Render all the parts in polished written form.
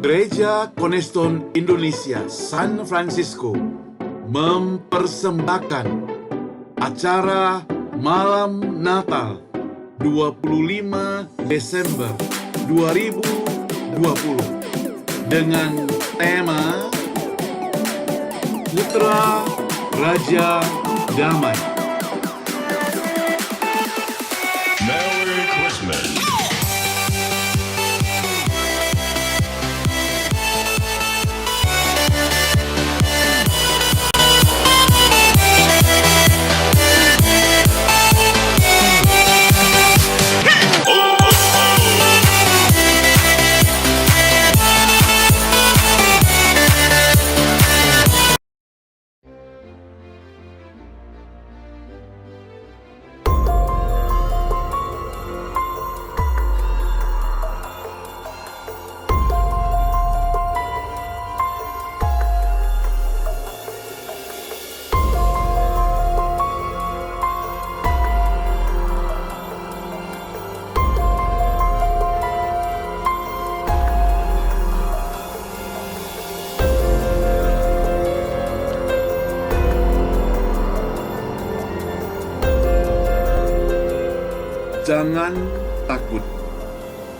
Gereja Cornerstone Indonesia San Francisco mempersembahkan acara Malam Natal 25 Desember 2020 dengan tema Putra Raja Damai. Merry Christmas. Jangan takut,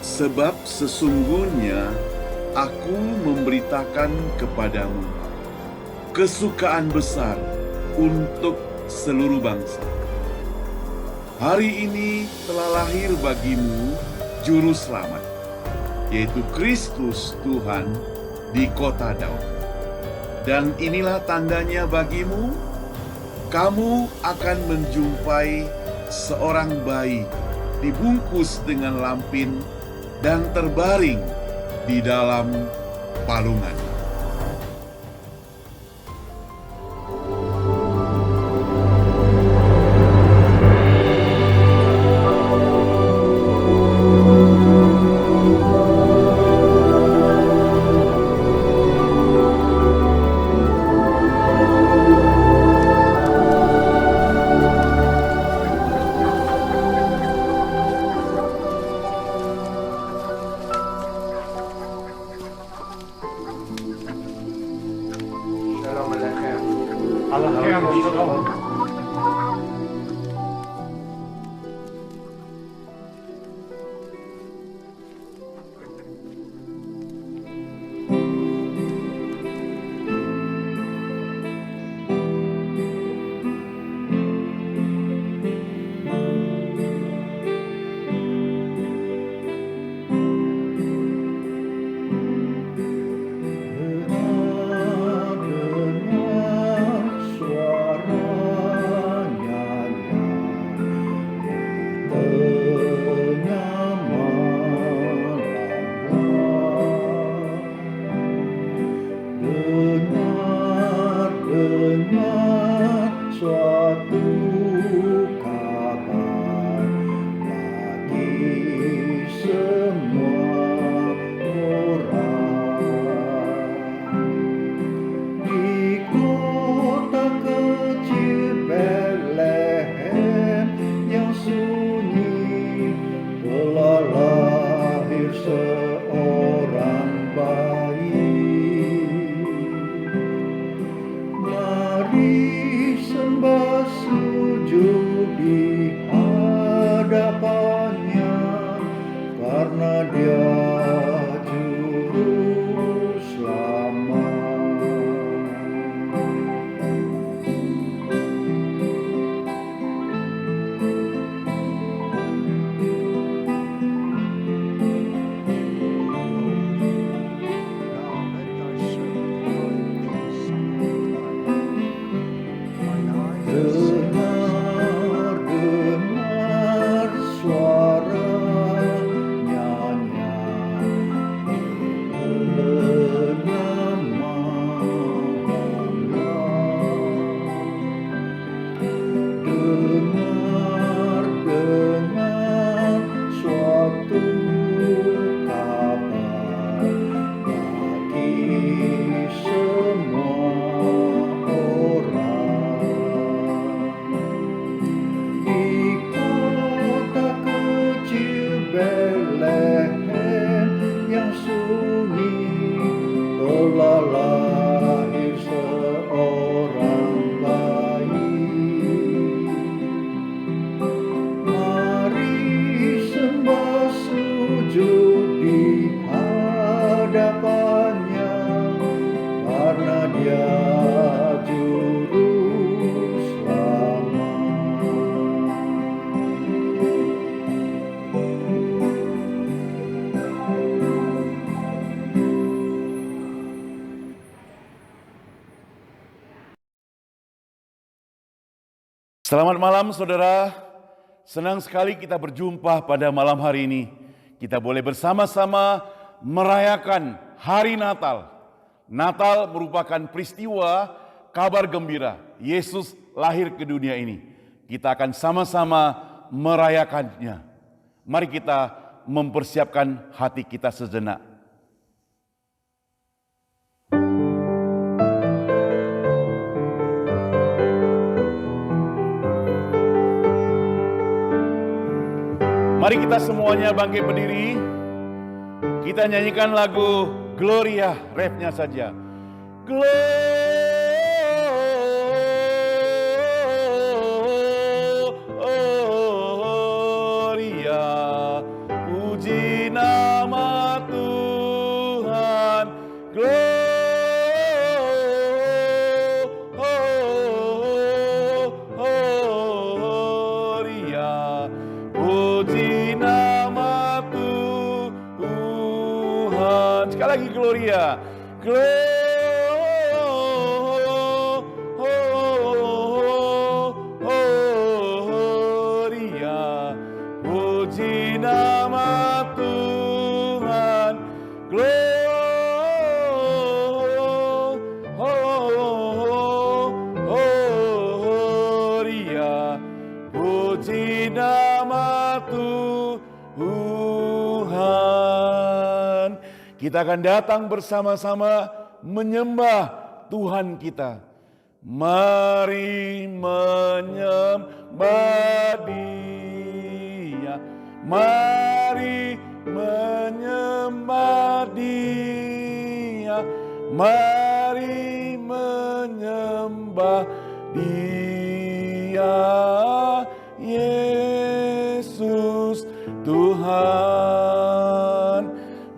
sebab sesungguhnya aku memberitakan kepadamu kesukaan besar untuk seluruh bangsa. Hari ini telah lahir bagimu Juru Selamat, yaitu Kristus Tuhan di kota Daud. Dan inilah tandanya bagimu, kamu akan menjumpai seorang bayi dibungkus dengan lampin dan terbaring di dalam palungan. Suara Selamat malam saudara, senang sekali kita berjumpa pada malam hari ini. Kita boleh bersama-sama merayakan hari Natal. Natal merupakan peristiwa kabar gembira, Yesus lahir ke dunia ini. Kita akan sama-sama merayakannya. Mari kita mempersiapkan hati kita sejenak. Mari kita semuanya bangkit berdiri. Kita nyanyikan lagu Gloria, refnya saja. Gloria, puji nama Tuhan. Gloria, puji nama Tuhan. Sekali lagi Gloria. Gloria, puji nama Tuhan. Gloria, puji nama Tuhan. Kita akan datang bersama-sama menyembah Tuhan kita. Mari menyembah Dia. Mari menyembah Dia. Mari menyembah Dia. Yesus Tuhan.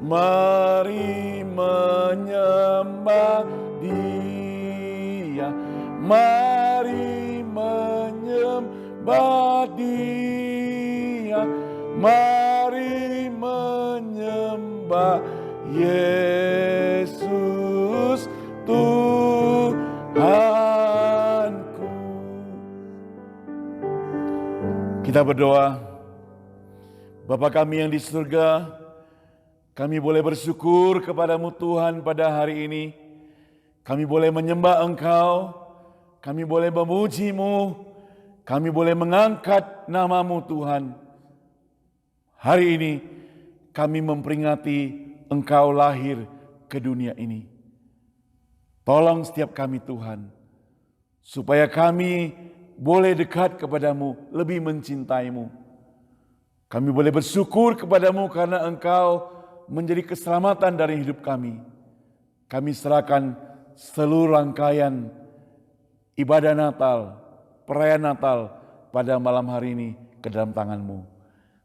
Mari menyembah Dia. Mari menyembah Dia. Mari menyembah Yesus Tuhanku. Kita berdoa. Bapa kami yang di surga, kami boleh bersyukur kepadamu Tuhan pada hari ini. Kami boleh menyembah Engkau, kami boleh memuji-Mu, kami boleh mengangkat nama-Mu Tuhan. Hari ini kami memperingati Engkau lahir ke dunia ini. Tolong setiap kami Tuhan, supaya kami boleh dekat kepadamu, lebih mencintai-Mu. Kami boleh bersyukur kepadamu karena Engkau menjadi keselamatan dari hidup kami. Kami serahkan seluruh rangkaian ibadah Natal, perayaan Natal pada malam hari ini ke dalam tangan-Mu.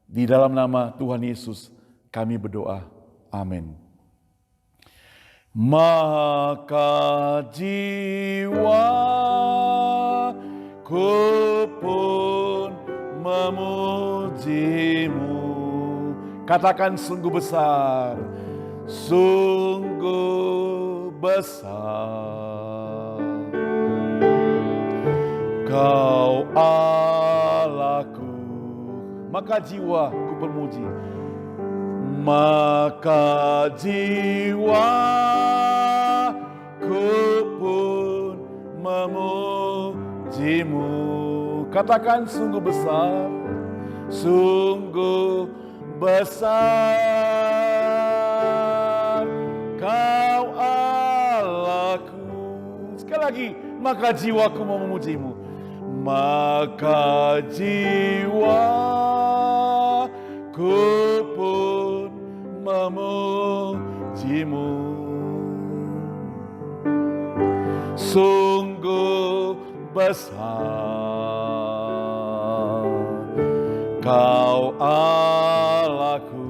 Di dalam nama Tuhan Yesus kami berdoa. Amin. Maka jiwaku pun memuji-Mu. Katakan sungguh besar, sungguh besar. Kau Allahku, maka jiwaku bermuji. Maka jiwaku pun memuji-Mu. Katakan sungguh besar, sungguh besar. Kau Allahku. Sekali lagi, maka jiwaku memuji-Mu. Maka jiwaku pun memuji-Mu. Sungguh besar Kau Allahku,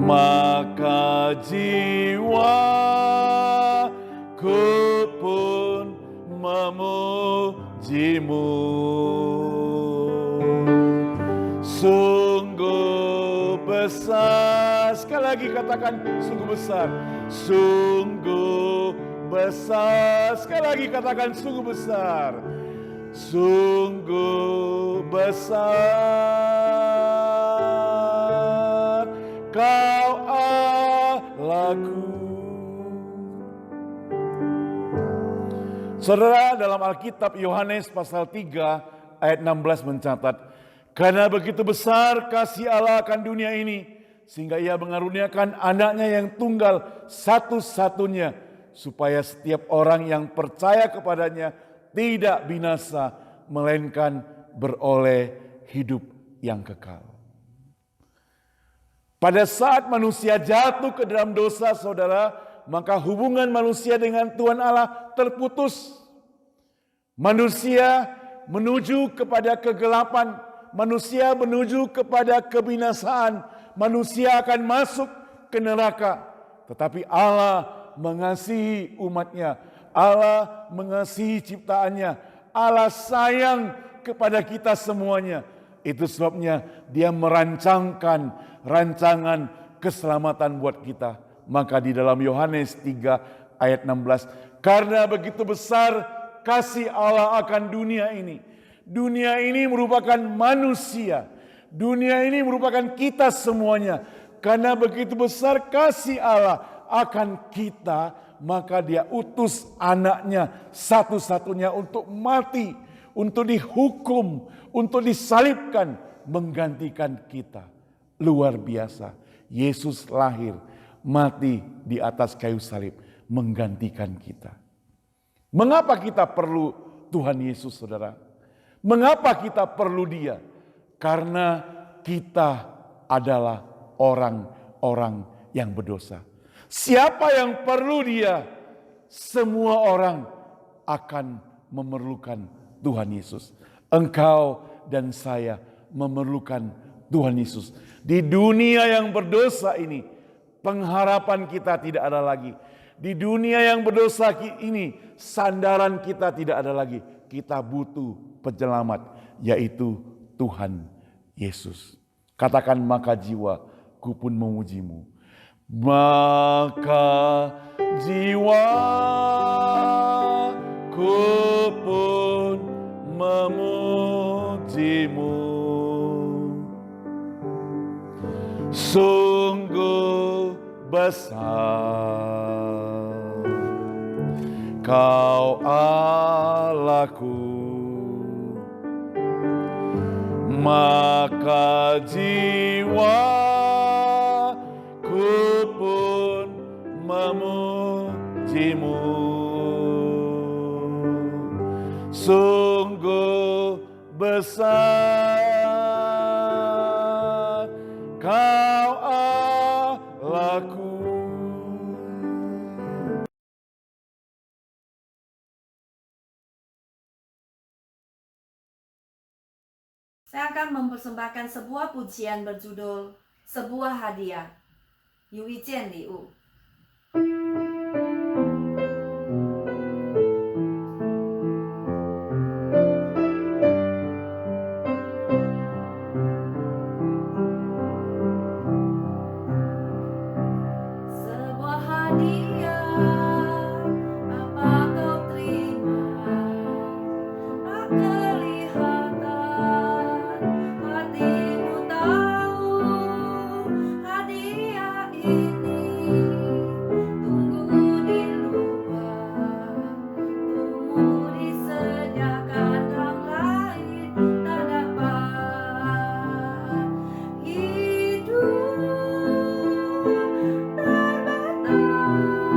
maka jiwaku pun memuji-Mu. Sungguh besar, sekali lagi katakan sungguh besar, sungguh besar. Sekali lagi katakan sungguh besar. Sungguh besar Kau Allahku. Saudara, dalam Alkitab Yohanes pasal 3 ayat 16 mencatat, karena begitu besar kasih Allah akan dunia ini, sehingga ia mengaruniakan anaknya yang tunggal satu-satunya, supaya setiap orang yang percaya kepadanya tidak binasa, melainkan beroleh hidup yang kekal. Pada saat manusia jatuh ke dalam dosa, saudara, maka hubungan manusia dengan Tuhan Allah terputus. Manusia menuju kepada kegelapan, manusia menuju kepada kebinasaan, manusia akan masuk ke neraka. Tetapi Allah mengasihi umatnya, Allah mengasihi ciptaannya, Allah sayang kepada kita semuanya. Itu sebabnya Dia merancangkan rancangan keselamatan buat kita. Maka di dalam Yohanes 3 ayat 16, karena begitu besar kasih Allah akan dunia ini. Dunia ini merupakan manusia. Dunia ini merupakan kita semuanya. Karena begitu besar kasih Allah akan kita, maka Dia utus anaknya satu-satunya untuk mati, untuk dihukum, untuk disalibkan, menggantikan kita. Luar biasa. Yesus lahir, mati di atas kayu salib, menggantikan kita. Mengapa kita perlu Tuhan Yesus, saudara? Mengapa kita perlu Dia? Karena kita adalah orang-orang yang berdosa. Siapa yang perlu Dia? Semua orang akan memerlukan Tuhan Yesus. Engkau dan saya memerlukan Tuhan Yesus. Di dunia yang berdosa ini, pengharapan kita tidak ada lagi. Di dunia yang berdosa ini, sandaran kita tidak ada lagi. Kita butuh penyelamat, yaitu Tuhan Yesus. Katakan, maka jiwaku pun memuji-Mu. Maka jiwaku pun memuji-Mu. Sungguh besar Kau Allahku, maka jiwaku pun memuji-Mu. Sungguh besar Kau Allahku. Saya akan mempersembahkan sebuah pujian berjudul Sebuah Hadiah. Yu Ijian Liu. Sebuah hadiah, apa kau terima? Tak kelihatan, hatimu tahu hadiah ini tunggu di luar, tunggu disediakan yang lain tak dapat hidup terbatas.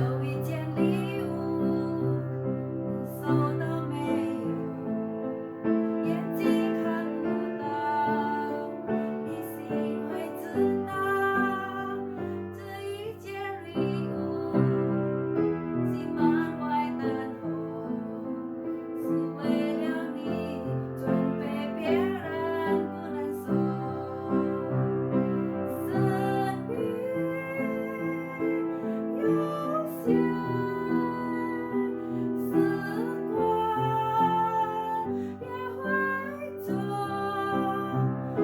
有一件礼物，你收到没有？眼睛看不到，你心会知道。这一件礼物，心满怀等候，是为了你准备，别人不能收。生命有限，时光也会走。如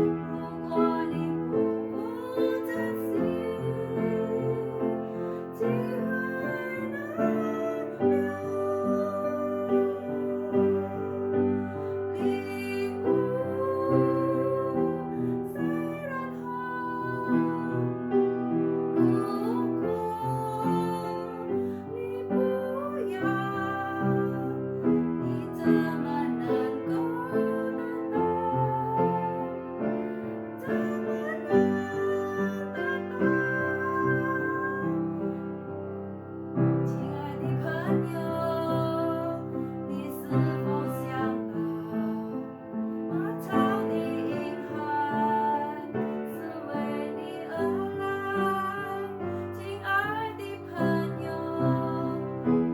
果你不珍惜，机会难留。礼物虽然好，如果你不要，你怎么能够得到？怎么能得到？亲爱的朋友，你是否想到，马槽的婴孩是为你而来？亲爱的朋友，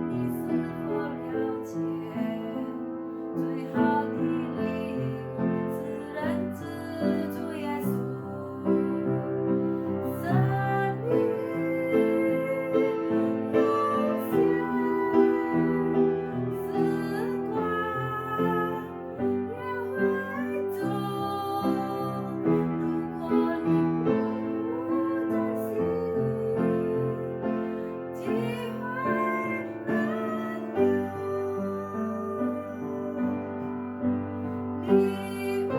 你是否了解，最好的礼物是认知主耶稣？生命有限，时光也会走。如果你不珍惜，机会难留。礼物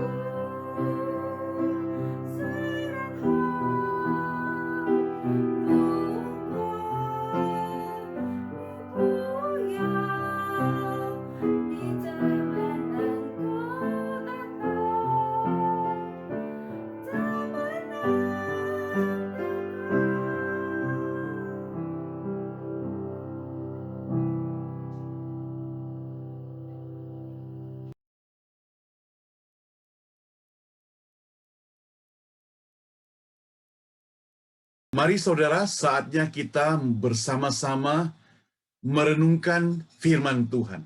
虽然好，如果你不要，你怎么能够得到？怎么能Mari saudara, saatnya kita bersama-sama merenungkan firman Tuhan.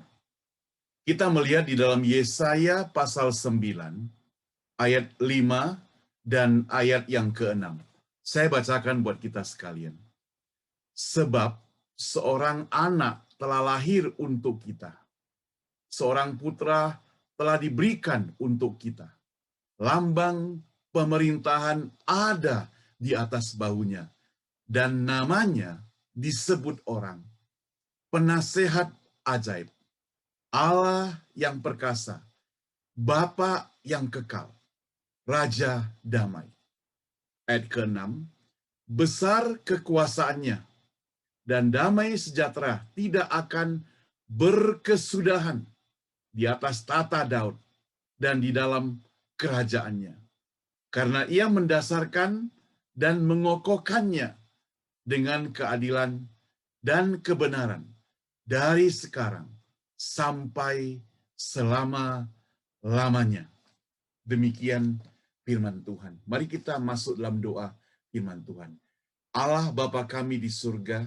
Kita melihat di dalam Yesaya pasal 9, ayat 5 dan ayat yang ke-6. Saya bacakan buat kita sekalian. Sebab seorang anak telah lahir untuk kita. Seorang putra telah diberikan untuk kita. Lambang pemerintahan ada di atas bahunya, dan namanya disebut orang, Penasehat Ajaib, Allah yang perkasa, Bapa yang kekal, Raja Damai. Ayat ke-6, besar kekuasaannya, dan damai sejahtera tidak akan berkesudahan di atas tata Daud dan di dalam kerajaannya. Karena ia mendasarkan dan mengokohkannya dengan keadilan dan kebenaran dari sekarang sampai selama-lamanya. Demikian firman Tuhan. Mari kita masuk dalam doa firman Tuhan. Allah Bapa kami di surga,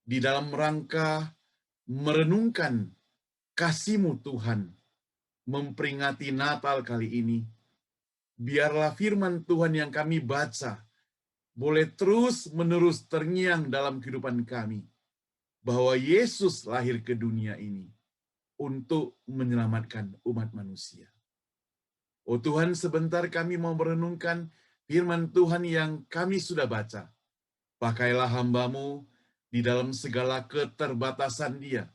di dalam rangka merenungkan kasih-Mu Tuhan, memperingati Natal kali ini, biarlah firman Tuhan yang kami baca boleh terus-menerus terngiang dalam kehidupan kami, bahwa Yesus lahir ke dunia ini untuk menyelamatkan umat manusia. Oh Tuhan, sebentar kami mau merenungkan firman Tuhan yang kami sudah baca. Pakailah hamba-Mu di dalam segala keterbatasan dia.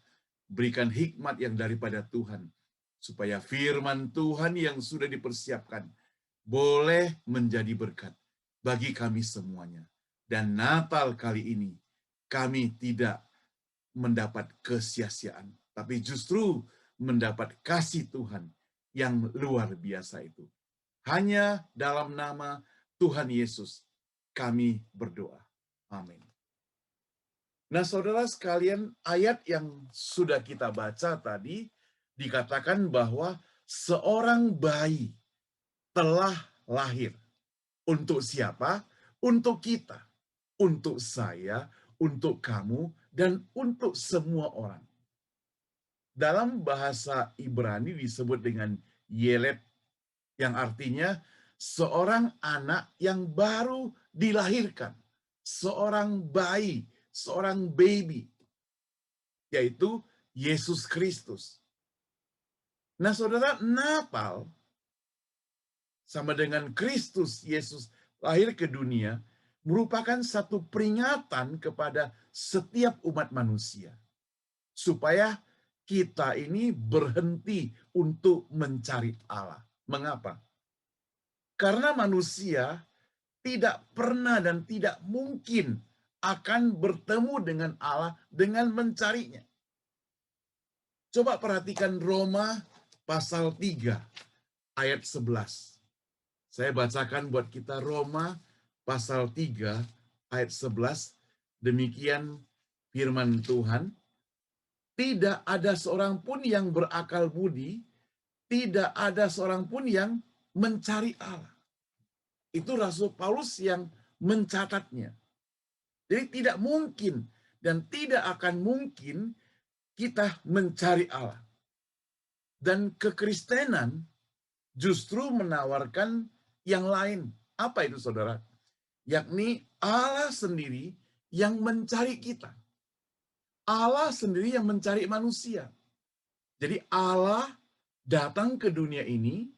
Berikan hikmat yang daripada Tuhan, supaya firman Tuhan yang sudah dipersiapkan boleh menjadi berkat bagi kami semuanya. Dan Natal kali ini kami tidak mendapat kesia-siaan, tapi justru mendapat kasih Tuhan yang luar biasa itu. Hanya dalam nama Tuhan Yesus kami berdoa. Amin. Nah, saudara sekalian, ayat yang sudah kita baca tadi dikatakan bahwa seorang bayi telah lahir. Untuk siapa? Untuk kita, untuk saya, untuk kamu, dan untuk semua orang. Dalam bahasa Ibrani disebut dengan Yeled, yang artinya seorang anak yang baru dilahirkan, seorang bayi, seorang baby, yaitu Yesus Kristus. Nah, saudara, Natal sama dengan Kristus Yesus lahir ke dunia merupakan satu peringatan kepada setiap umat manusia supaya kita ini berhenti untuk mencari Allah. Mengapa? Karena manusia tidak pernah dan tidak mungkin akan bertemu dengan Allah dengan mencarinya. Coba perhatikan Roma pasal 3 ayat 11. Saya bacakan buat kita Roma pasal 3 ayat 11. Demikian firman Tuhan. Tidak ada seorang pun yang berakal budi, tidak ada seorang pun yang mencari Allah. Itu Rasul Paulus yang mencatatnya. Jadi tidak mungkin dan tidak akan mungkin kita mencari Allah. Dan kekristenan justru menawarkan yang lain. Apa itu, saudara? Yakni Allah sendiri yang mencari kita. Allah sendiri yang mencari manusia. Jadi Allah datang ke dunia ini,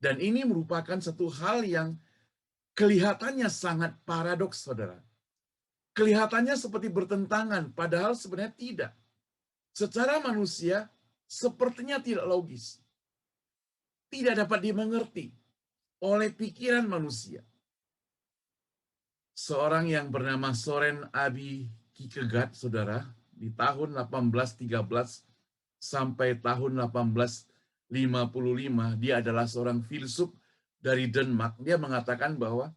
dan ini merupakan satu hal yang kelihatannya sangat paradoks, saudara. Kelihatannya seperti bertentangan, padahal sebenarnya tidak. Secara manusia, sepertinya tidak logis. Tidak dapat dimengerti oleh pikiran manusia. Seorang yang bernama Soren Abi Kierkegaard, saudara, di tahun 1813 sampai tahun 1855, dia adalah seorang filsuf dari Denmark. Dia mengatakan bahwa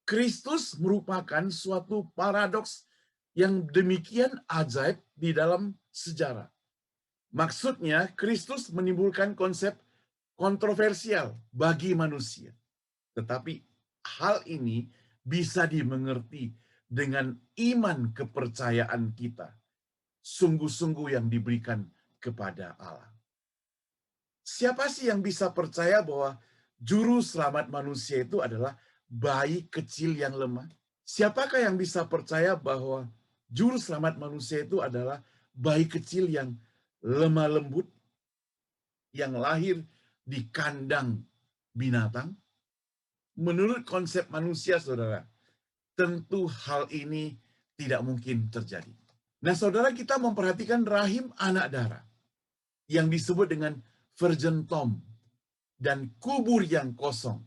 Kristus merupakan suatu paradoks yang demikian ajaib di dalam sejarah. Maksudnya, Kristus menimbulkan konsep kontroversial bagi manusia. Tetapi hal ini bisa dimengerti dengan iman kepercayaan kita, sungguh-sungguh yang diberikan kepada Allah. Siapa sih yang bisa percaya bahwa juru selamat manusia itu adalah bayi kecil yang lemah? Siapakah yang bisa percaya bahwa juru selamat manusia itu adalah bayi kecil yang lemah lembut, yang lahir di kandang binatang? Menurut konsep manusia, saudara, tentu hal ini tidak mungkin terjadi. Nah, saudara, kita memperhatikan rahim anak darah yang disebut dengan virgin tomb dan kubur yang kosong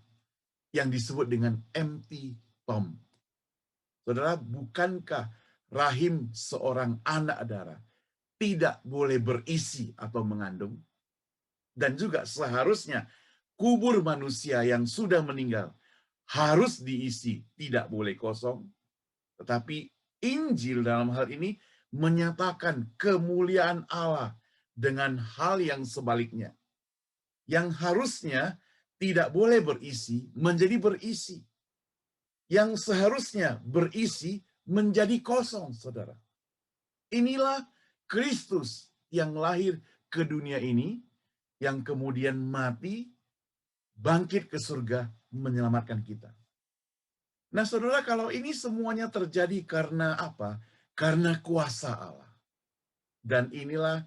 yang disebut dengan empty tomb. Saudara, bukankah rahim seorang anak darah tidak boleh berisi atau mengandung? Dan juga seharusnya kubur manusia yang sudah meninggal harus diisi, tidak boleh kosong. Tetapi Injil dalam hal ini menyatakan kemuliaan Allah dengan hal yang sebaliknya. Yang harusnya tidak boleh berisi, menjadi berisi. Yang seharusnya berisi, menjadi kosong, saudara. Inilah Kristus yang lahir ke dunia ini, yang kemudian mati, bangkit ke surga, menyelamatkan kita. Nah, saudara, kalau ini semuanya terjadi karena apa? Karena kuasa Allah. Dan inilah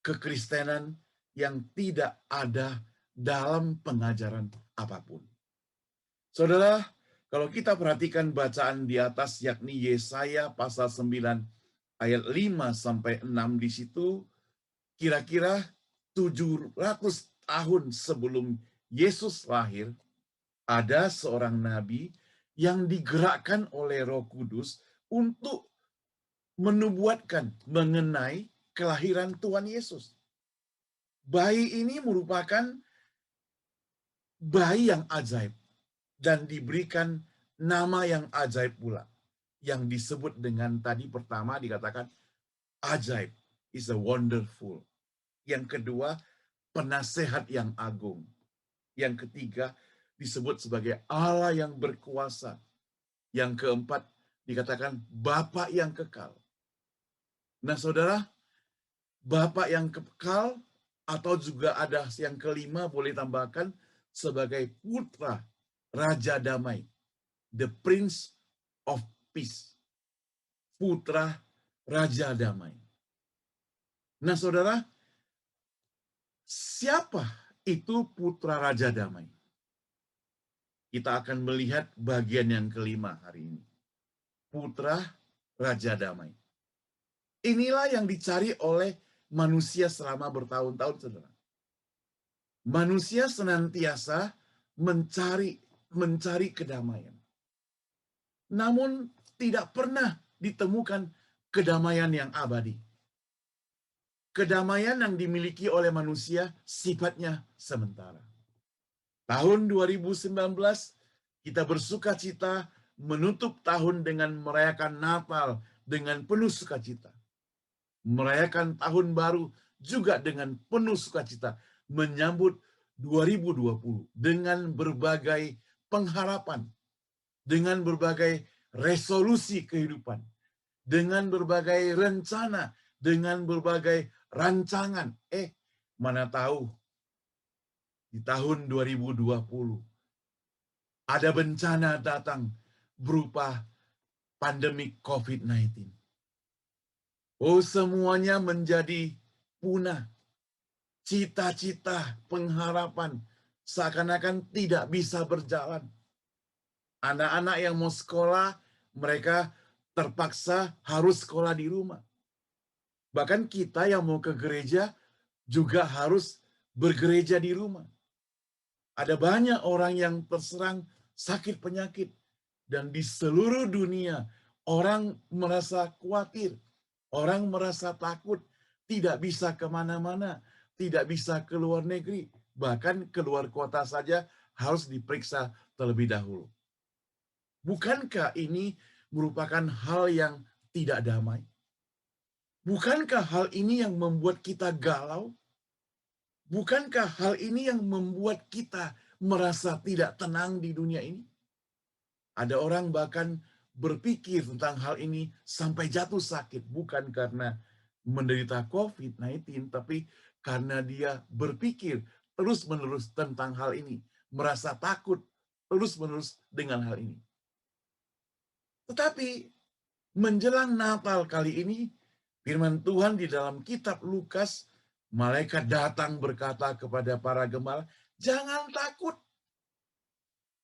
kekristenan yang tidak ada dalam pengajaran apapun. Saudara, kalau kita perhatikan bacaan di atas, yakni Yesaya pasal 9 ayat 5 sampai 6 di situ, kira-kira 700 tahun sebelum Yesus lahir, ada seorang nabi yang digerakkan oleh Roh Kudus untuk menubuatkan mengenai kelahiran Tuhan Yesus. Bayi ini merupakan bayi yang ajaib dan diberikan nama yang ajaib pula, yang disebut dengan tadi pertama dikatakan ajaib, is a wonderful. Yang kedua, penasehat yang agung. Yang ketiga, disebut sebagai Allah yang berkuasa. Yang keempat, dikatakan Bapa yang kekal. Nah, saudara, Bapa yang kekal, atau juga ada yang kelima boleh tambahkan sebagai putra Raja Damai. The Prince of Peace. Putra Raja Damai. Nah, saudara, siapa itu putra Raja Damai? Kita akan melihat bagian yang kelima hari ini. Putra Raja Damai. Inilah yang dicari oleh manusia selama bertahun-tahun, saudara. Manusia senantiasa mencari kedamaian. Namun tidak pernah ditemukan kedamaian yang abadi. Kedamaian yang dimiliki oleh manusia sifatnya sementara. Tahun 2019 kita bersuka cita menutup tahun dengan merayakan Natal dengan penuh sukacita. Merayakan tahun baru juga dengan penuh sukacita, menyambut 2020 dengan berbagai pengharapan, dengan berbagai resolusi kehidupan, dengan berbagai rencana, dengan berbagai rancangan. Mana tahu di tahun 2020 ada bencana datang berupa pandemi COVID-19. Semuanya menjadi punah. Cita-cita, pengharapan seakan-akan tidak bisa berjalan. Anak-anak yang mau sekolah, mereka terpaksa harus sekolah di rumah. Bahkan kita yang mau ke gereja juga harus bergereja di rumah. Ada banyak orang yang terserang sakit penyakit. Dan di seluruh dunia, orang merasa khawatir. Orang merasa takut, tidak bisa kemana-mana, tidak bisa ke luar negeri, bahkan keluar kota saja harus diperiksa terlebih dahulu. Bukankah ini merupakan hal yang tidak damai? Bukankah hal ini yang membuat kita galau? Bukankah hal ini yang membuat kita merasa tidak tenang di dunia ini? Ada orang bahkan berpikir tentang hal ini sampai jatuh sakit, bukan karena menderita COVID-19, tapi karena dia berpikir terus-menerus tentang hal ini, merasa takut terus-menerus dengan hal ini. Tetapi menjelang Natal kali ini, firman Tuhan di dalam kitab Lukas, malaikat datang berkata kepada para gembala, "Jangan takut.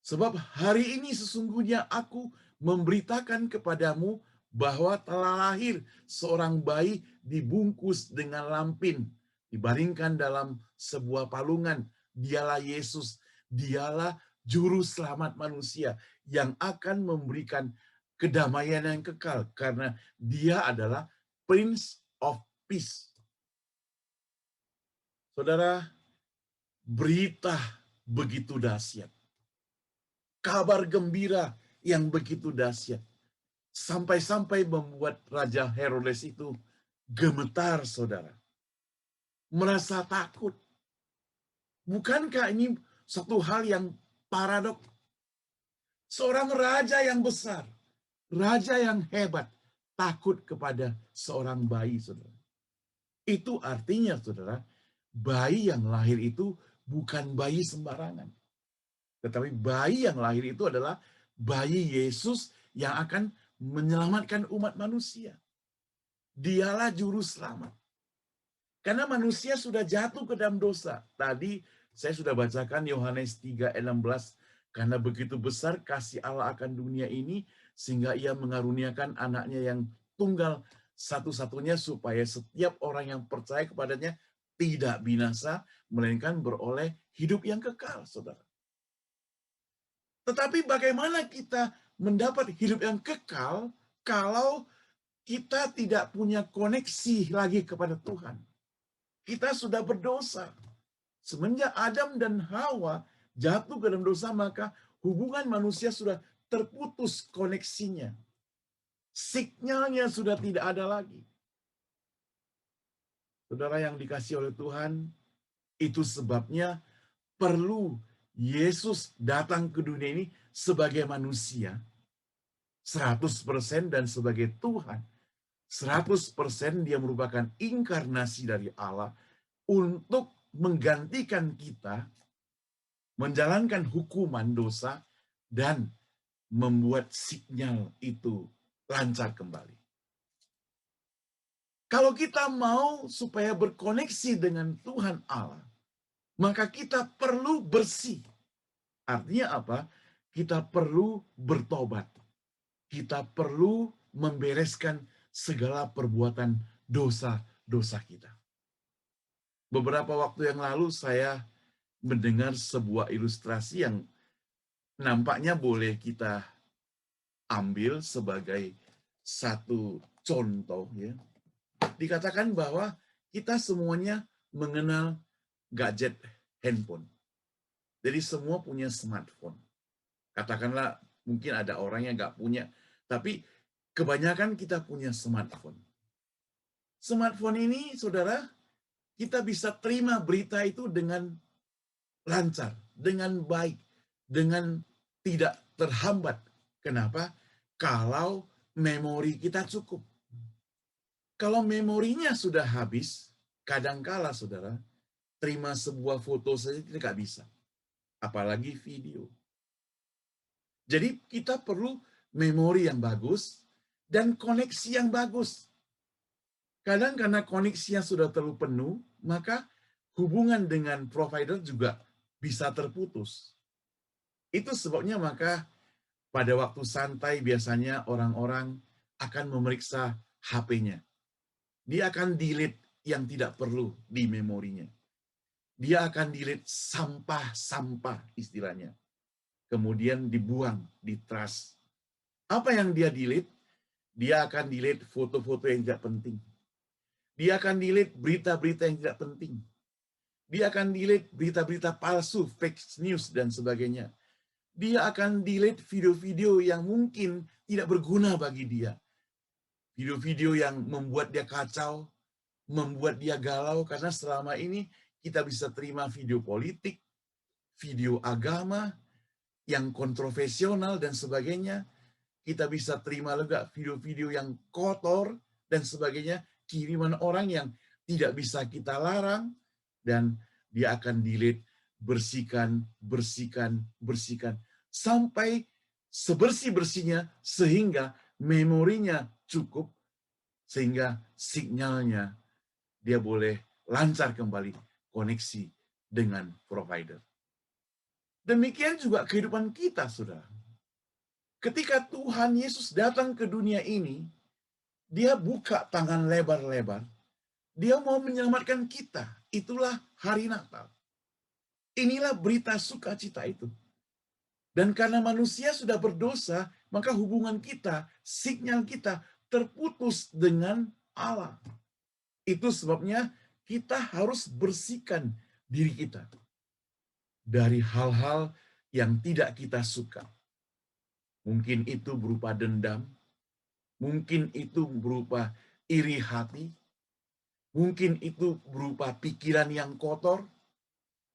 Sebab hari ini sesungguhnya aku memberitakan kepadamu bahwa telah lahir seorang bayi dibungkus dengan lampin, dibaringkan dalam sebuah palungan. Dialah Yesus, dialah juru selamat manusia yang akan memberikan kedamaian yang kekal karena dia adalah Prince of Peace." Saudara, berita begitu dahsyat. Kabar gembira yang begitu dahsyat. Sampai-sampai membuat Raja Herodes itu gemetar, saudara. Merasa takut. Bukankah ini satu hal yang paradok? Seorang raja yang besar, raja yang hebat, takut kepada seorang bayi, saudara. Itu artinya, saudara, bayi yang lahir itu bukan bayi sembarangan. Tetapi bayi yang lahir itu adalah bayi Yesus yang akan menyelamatkan umat manusia. Dialah juru selamat. Karena manusia sudah jatuh ke dalam dosa. Tadi saya sudah bacakan Yohanes 3:16. Karena begitu besar kasih Allah akan dunia ini, sehingga ia mengaruniakan anaknya yang tunggal satu-satunya, supaya setiap orang yang percaya kepadanya tidak binasa, melainkan beroleh hidup yang kekal, saudara. Tetapi bagaimana kita mendapat hidup yang kekal kalau kita tidak punya koneksi lagi kepada Tuhan? Kita sudah berdosa. Semenjak Adam dan Hawa jatuh ke dalam dosa, maka hubungan manusia sudah terputus koneksinya. Signalnya sudah tidak ada lagi. Saudara yang dikasihi oleh Tuhan, itu sebabnya perlu Yesus datang ke dunia ini sebagai manusia 100% dan sebagai Tuhan 100%. Dia merupakan inkarnasi dari Allah untuk menggantikan kita, menjalankan hukuman dosa, dan membuat sinyal itu lancar kembali. Kalau kita mau supaya berkoneksi dengan Tuhan Allah, maka kita perlu bersih. Artinya apa? Kita perlu bertobat. Kita perlu membereskan segala perbuatan dosa-dosa kita. Beberapa waktu yang lalu saya mendengar sebuah ilustrasi yang nampaknya boleh kita ambil sebagai satu contoh, ya. Dikatakan bahwa kita semuanya mengenal gadget handphone. Jadi semua punya smartphone. Katakanlah mungkin ada orang yang nggak punya, tapi kebanyakan kita punya smartphone. Smartphone ini, saudara, kita bisa terima berita itu dengan lancar, dengan baik, dengan tidak terhambat. Kenapa? Kalau memori kita cukup. Kalau memorinya sudah habis, kadangkala, saudara, terima sebuah foto saja tidak bisa. Apalagi video. Jadi kita perlu memori yang bagus dan koneksi yang bagus. Kadang karena koneksinya sudah terlalu penuh, maka hubungan dengan provider juga bisa terputus. Itu sebabnya maka pada waktu santai biasanya orang-orang akan memeriksa HP-nya. Dia akan delete yang tidak perlu di memorinya. Dia akan delete sampah-sampah istilahnya. Kemudian dibuang di trash. Apa yang dia delete? Dia akan delete foto-foto yang tidak penting. Dia akan delete berita-berita yang tidak penting. Dia akan delete berita-berita palsu, fake news, dan sebagainya. Dia akan delete video-video yang mungkin tidak berguna bagi dia. Video-video yang membuat dia kacau, membuat dia galau, karena selama ini kita bisa terima video politik, video agama, yang kontroversial dan sebagainya. Kita bisa terima juga video-video yang kotor dan sebagainya, kiriman orang yang tidak bisa kita larang, dan dia akan delete, bersihkan, sampai sebersih-bersihnya sehingga memorinya cukup, sehingga sinyalnya dia boleh lancar kembali koneksi dengan provider. Demikian juga kehidupan kita, saudara. Ketika Tuhan Yesus datang ke dunia ini, dia buka tangan lebar-lebar. Dia mau menyelamatkan kita. Itulah hari Natal. Inilah berita sukacita itu. Dan karena manusia sudah berdosa, maka hubungan kita, sinyal kita terputus dengan Allah. Itu sebabnya kita harus bersihkan diri kita dari hal-hal yang tidak kita suka. Mungkin itu berupa dendam, mungkin itu berupa iri hati, mungkin itu berupa pikiran yang kotor,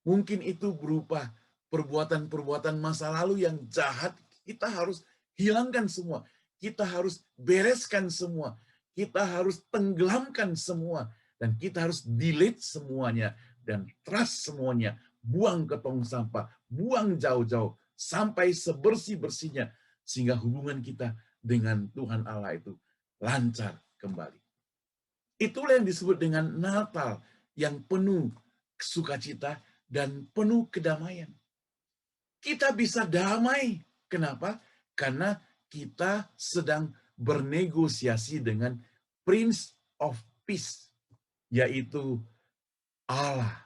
mungkin itu berupa perbuatan-perbuatan masa lalu yang jahat. Kita harus hilangkan semua. Kita harus bereskan semua. Kita harus tenggelamkan semua. Dan kita harus delete semuanya. Dan trust semuanya. Buang ke tong sampah. Buang jauh-jauh. Sampai sebersih-bersihnya. Sehingga hubungan kita dengan Tuhan Allah itu lancar kembali. Itulah yang disebut dengan Natal yang penuh sukacita dan penuh kedamaian. Kita bisa damai. Kenapa? Karena kita sedang bernegosiasi dengan Prince of Peace, yaitu Allah,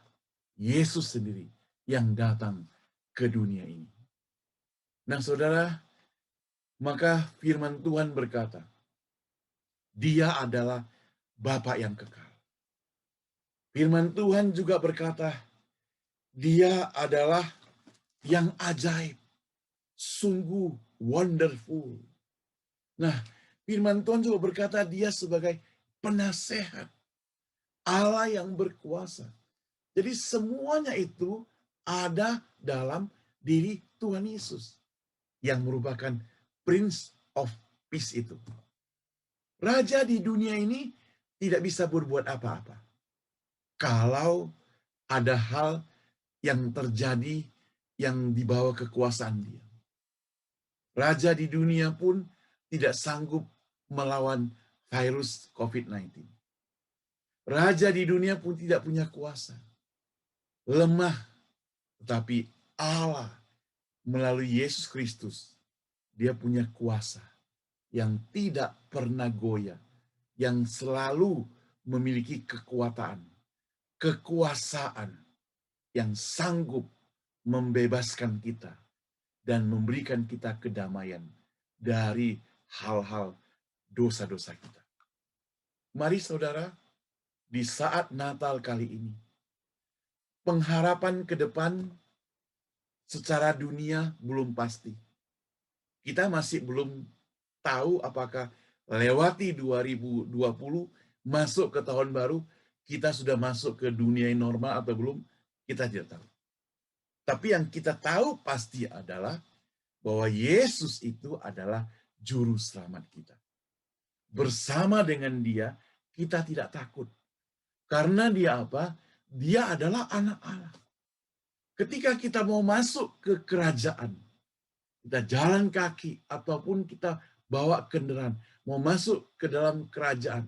Yesus sendiri yang datang ke dunia ini. Nah, saudara, maka firman Tuhan berkata, Dia adalah Bapa yang kekal. Firman Tuhan juga berkata, Dia adalah yang ajaib, sungguh wonderful. Nah, firman Tuhan juga berkata dia sebagai penasehat, Allah yang berkuasa. Jadi semuanya itu ada dalam diri Tuhan Yesus yang merupakan Prince of Peace itu. Raja di dunia ini tidak bisa berbuat apa-apa kalau ada hal yang terjadi yang di bawah kekuasaan dia. Raja di dunia pun tidak sanggup melawan virus COVID-19. Raja di dunia pun tidak punya kuasa. Lemah, tetapi Allah melalui Yesus Kristus, dia punya kuasa yang tidak pernah goyah, yang selalu memiliki kekuasaan yang sanggup membebaskan kita dan memberikan kita kedamaian dari hal-hal dosa-dosa kita. Mari saudara, di saat Natal kali ini, pengharapan ke depan secara dunia belum pasti. Kita masih belum tahu apakah lewati 2020, masuk ke tahun baru, kita sudah masuk ke dunia yang normal atau belum, kita tidak tahu. Tapi yang kita tahu pasti adalah bahwa Yesus itu adalah juru selamat kita. Bersama dengan dia, kita tidak takut. Karena dia apa? Dia adalah anak Allah. Ketika kita mau masuk ke kerajaan, kita jalan kaki ataupun kita bawa kendaraan, mau masuk ke dalam kerajaan,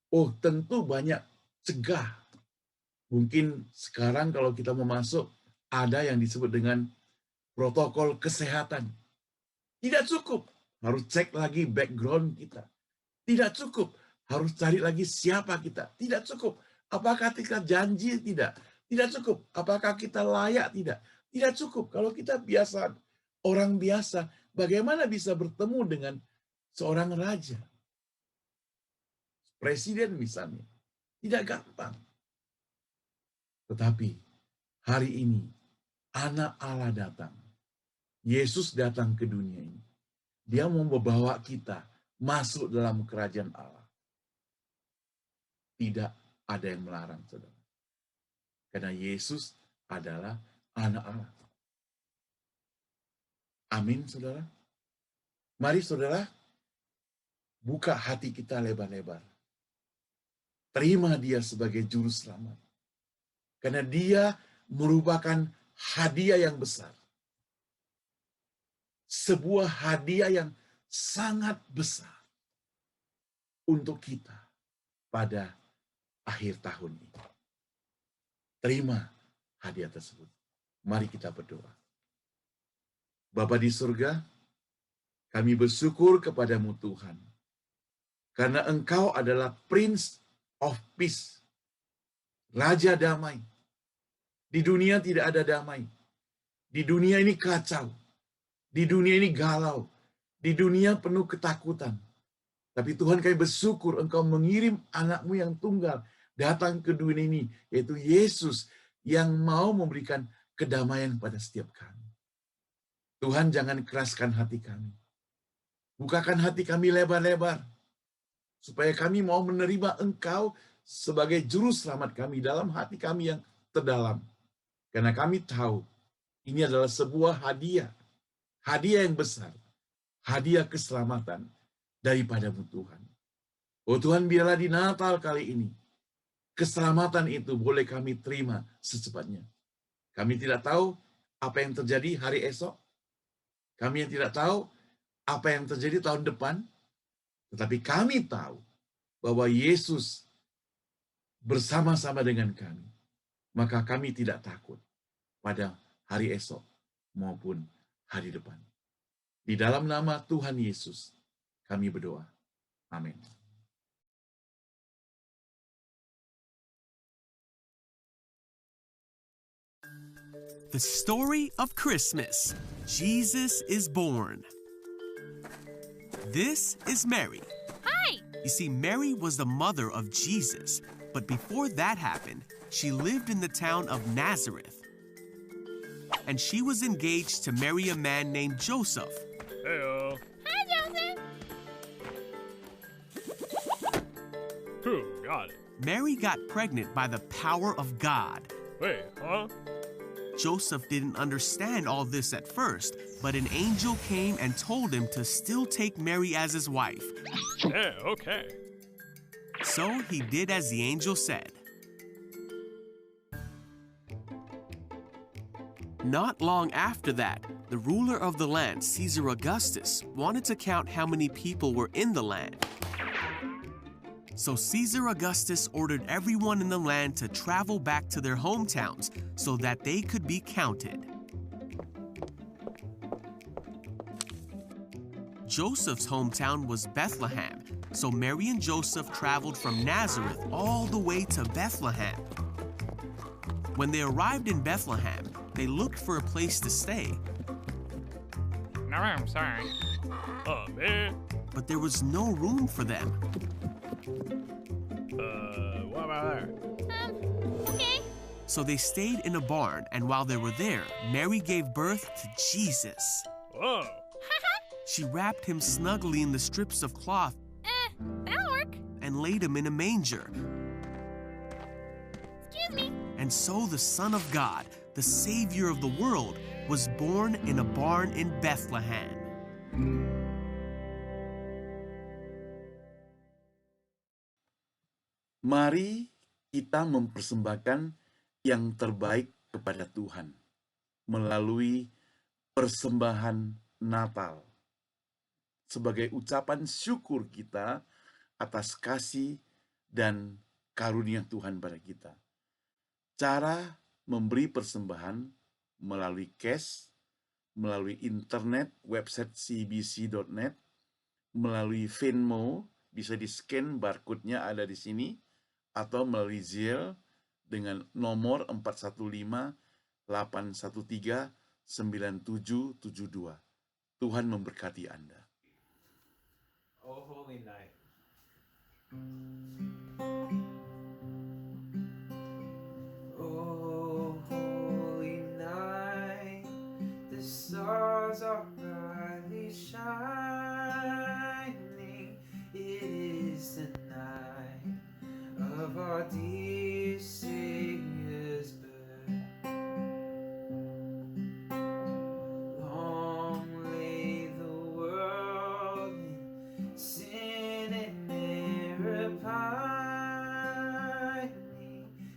oh tentu banyak cegah. Mungkin sekarang kalau kita mau masuk, ada yang disebut dengan protokol kesehatan. Tidak cukup, harus cek lagi background kita. Tidak cukup, harus cari lagi siapa kita. Tidak cukup, apakah kita janji tidak. Tidak cukup, apakah kita layak tidak. Tidak cukup, kalau kita biasa, orang biasa, bagaimana bisa bertemu dengan seorang raja? Presiden misalnya, tidak gampang. Tetapi hari ini, anak Allah datang. Yesus datang ke dunia ini. Dia mau membawa kita masuk dalam kerajaan Allah. Tidak ada yang melarang, saudara. Karena Yesus adalah anak Allah. Amin, saudara. Mari, saudara, buka hati kita lebar-lebar. Terima dia sebagai juru selamat. Karena dia merupakan hadiah yang besar. Sebuah hadiah yang sangat besar untuk kita pada akhir tahun ini. Terima hadiah tersebut. Mari kita berdoa. Bapa di surga, kami bersyukur kepadamu Tuhan. Karena Engkau adalah Prince of Peace. Raja damai. Di dunia tidak ada damai. Di dunia ini kacau. Di dunia ini galau. Di dunia penuh ketakutan. Tapi Tuhan, kami bersyukur Engkau mengirim anak-Mu yang tunggal datang ke dunia ini, yaitu Yesus yang mau memberikan kedamaian pada setiap kami. Tuhan, jangan keraskan hati kami. Bukakan hati kami lebar-lebar, supaya kami mau menerima Engkau sebagai juru selamat kami dalam hati kami yang terdalam. Karena kami tahu ini adalah sebuah hadiah yang besar, hadiah keselamatan daripada-Mu Tuhan. Oh Tuhan, biarlah di Natal kali ini, keselamatan itu boleh kami terima secepatnya. Kami tidak tahu apa yang terjadi hari esok. Kami yang tidak tahu apa yang terjadi tahun depan. Tetapi kami tahu bahwa Yesus bersama-sama dengan kami. Maka kami tidak takut pada hari esok maupun hari depan. Di dalam nama Tuhan Yesus, kami berdoa. Amin. The story of Christmas. Jesus is born. This is Mary. Hi! You see, Mary was the mother of Jesus, but before that happened, she lived in the town of Nazareth. And she was engaged to marry a man named Joseph. Heyo. Hi, Joseph! Who got it? Mary got pregnant by the power of God. Wait, huh? Joseph didn't understand all this at first, but an angel came and told him to still take Mary as his wife. Yeah, okay. So he did as the angel said. Not long after that, the ruler of the land, Caesar Augustus, wanted to count how many people were in the land. So Caesar Augustus ordered everyone in the land to travel back to their hometowns so that they could be counted. Joseph's hometown was Bethlehem, so Mary and Joseph traveled from Nazareth all the way to Bethlehem. When they arrived in Bethlehem, they looked for a place to stay, No, I'm sorry. Oh, man. but there was no room for them. What about that? Okay. So they stayed in a barn, and while they were there, Mary gave birth to Jesus. Whoa. She wrapped him snugly in the strips of cloth That'll work. and laid him in a manger. Excuse me. And so the Son of God, the Savior of the world, was born in a barn in Bethlehem. Mari kita mempersembahkan yang terbaik kepada Tuhan melalui persembahan Natal sebagai ucapan syukur kita atas kasih dan karunia Tuhan pada kita. Cara memberi persembahan melalui cash, melalui internet, website cbc.net, melalui Venmo, bisa di-scan barcode-nya ada di sini, atau melalui Zelle dengan nomor 415-813-9772. Tuhan memberkati Anda. Oh, holy night. Oh, holy night, the stars are brightly shining. It is the night of our dear Savior's birth. Long lay the world in sin and error pining,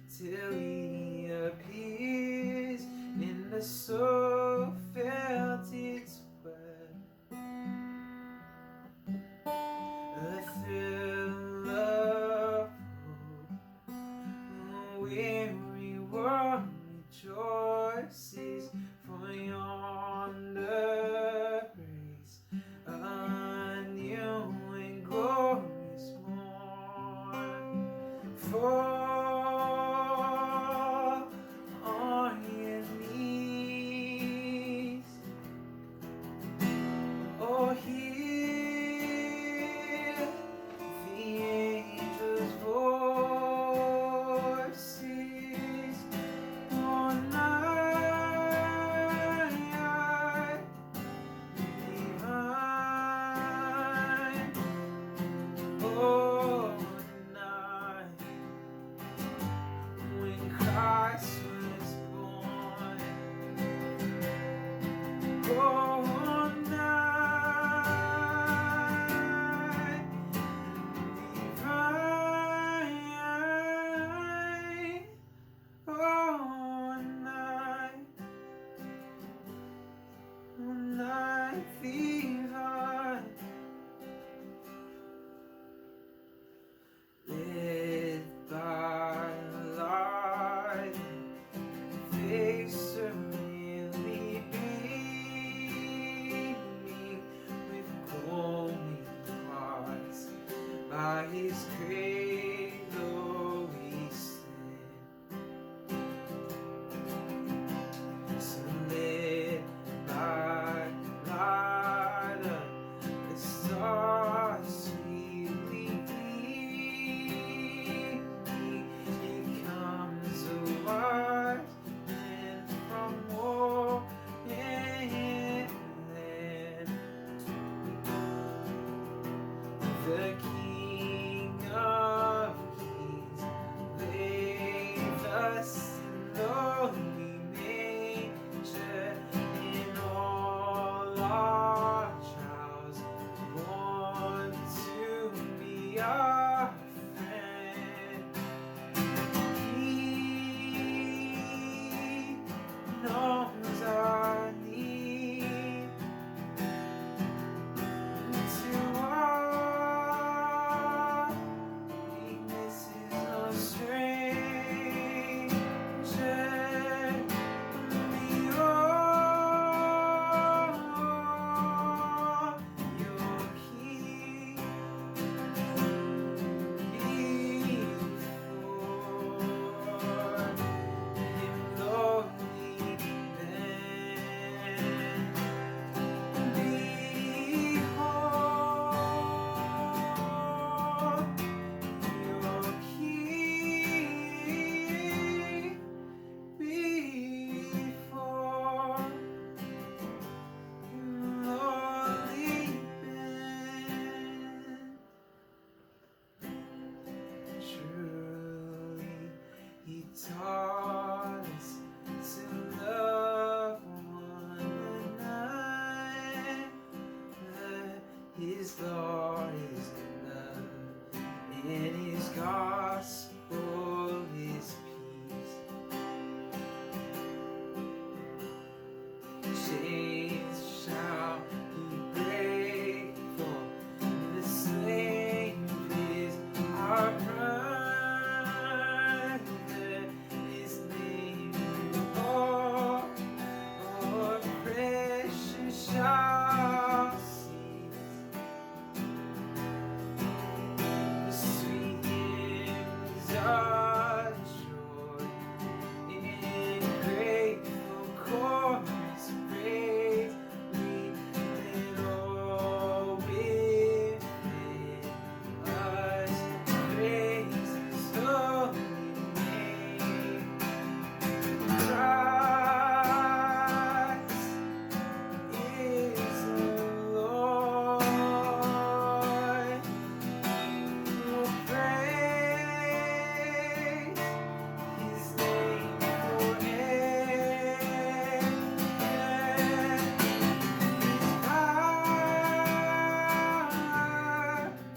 till He appears and the soul felt its worth. A thrill of hope, a weary world rejoices, for yonder breaks a new and glorious morn. Fall on your knees, oh, hear the angels' voices. Oh, night divine. Oh, night when Christ was born. Oh, night divine. Oh, night divine. Led by light, they serenely beaming with glowing hearts. By His cradle we stand. So led by light, the stars sweetly gleaming, He comes a wise man from war and land. The King of taught us to love one another. His law is love, and His gospel is peace. Chains shall be break, for the slave is our brother. His name is Lord, our precious shall cease. The sweet hymns of joy in grateful chorus praise, we let all within us praise His holy name. Christ is the Lord. Oh, praise His name forever. His power and